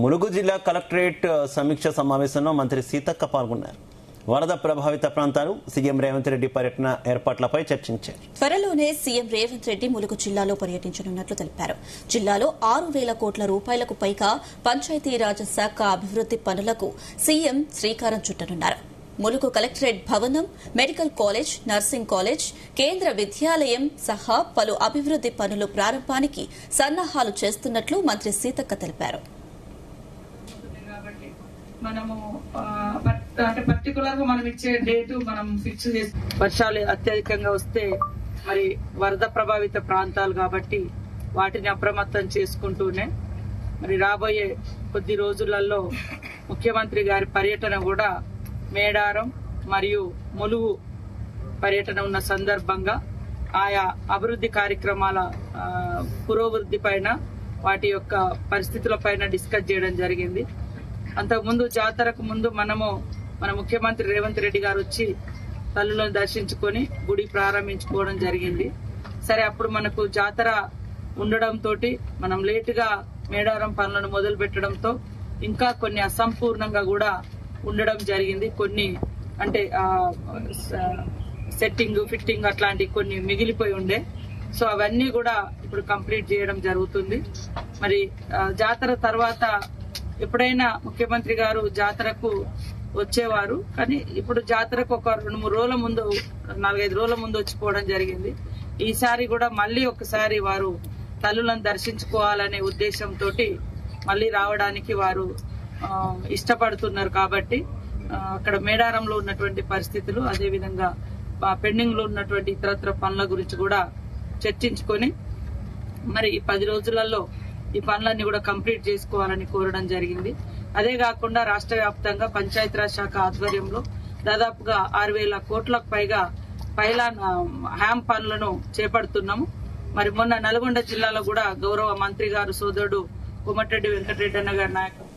ములుగు జిల్లా కలెక్టరేట్ సమీక్ష సమావేశంలో మంత్రి సీతక్క పాల్గొన్నారు. వరద ప్రభావిత ప్రాంతాలు సీఎం రేవంత్ రెడ్డి పర్యటన ఏర్పాట్లపై చర్చించారు. త్వరలోనే సీఎం రేవంత్ రెడ్డి ములుగు జిల్లాలో పర్యటించనున్నట్లు తెలిపారు. జిల్లాలో 6,000 కోట్ల రూపాయలకు పైగా పంచాయతీరాజ్ శాఖ అభివృద్ది పనులకు సీఎం శ్రీకారం చుట్టనున్నారు. ములుగు కలెక్టరేట్ భవనం, మెడికల్ కాలేజ్, నర్సింగ్ కాలేజ్, కేంద్ర విద్యాలయం సహా పలు అభివృద్ది పనులు ప్రారంభానికి సన్నాహాలు చేస్తున్నట్లు మంత్రి సీతక్క తెలిపారు. మనము అంటే పర్టికులర్ గా మనం ఇచ్చే డేటు మనం ఫిక్స్ చేసి వర్షాలు అత్యధికంగా వస్తే మరి వరద ప్రభావిత ప్రాంతాలు కాబట్టి వాటిని అప్రమత్తం చేసుకుంటూనే మరి రాబోయే కొద్ది రోజులలో ముఖ్యమంత్రి గారి పర్యటన కూడా మేడారం మరియు ములుగు పర్యటన ఉన్న సందర్భంగా ఆయా అభివృద్ధి కార్యక్రమాల పురోభివృద్ధి పైన వాటి యొక్క పరిస్థితుల పైన డిస్కస్ చేయడం జరిగింది. అంతకుముందు జాతరకు ముందు మన ముఖ్యమంత్రి రేవంత్ రెడ్డి గారు వచ్చి తల్లులను దర్శించుకొని గుడి ప్రారంభించుకోవడం జరిగింది. సరే, అప్పుడు మనకు జాతర ఉండడంతో మనం లేటుగా మేడారం పనులను మొదలు పెట్టడంతో ఇంకా కొన్ని అసంపూర్ణంగా కూడా ఉండడం జరిగింది. కొన్ని అంటే సెట్టింగ్, ఫిట్టింగ్ అట్లాంటి కొన్ని మిగిలిపోయి ఉండే. సో అవన్నీ కూడా ఇప్పుడు కంప్లీట్ చేయడం జరుగుతుంది. మరి జాతర తర్వాత ఎప్పుడైనా ముఖ్యమంత్రి గారు జాతరకు వచ్చేవారు, కానీ ఇప్పుడు జాతరకు ఒక 2-3 రోజుల ముందు, 4-5 రోజుల ముందు వచ్చిపోవడం జరిగింది. ఈసారి కూడా మళ్ళీ ఒకసారి వారు తల్లులను దర్శించుకోవాలనే ఉద్దేశంతో మళ్ళీ రావడానికి వారు ఇష్టపడుతున్నారు. కాబట్టి అక్కడ మేడారంలో ఉన్నటువంటి పరిస్థితులు, అదేవిధంగా పెండింగ్ లో ఉన్నటువంటి ఇతరత్ర పనుల గురించి కూడా చర్చించుకొని మరి ఈ 10 రోజులలో ఈ పనులన్నీ కూడా కంప్లీట్ చేసుకోవాలని కోరడం జరిగింది. అదే కాకుండా రాష్ట్ర వ్యాప్తంగా పంచాయతీరాజ్ శాఖ ఆధ్వర్యంలో దాదాపుగా 6,000 కోట్లకు పైగా పైలాన్ హ్యామ్ పనులను చేపడుతున్నాము. మరి మొన్న నల్గొండ జిల్లాలో కూడా గౌరవ మంత్రి గారు సోదరుడు కోమటిరెడ్డి వెంకటరెడ్డి అన్న గారి నాయకత్వం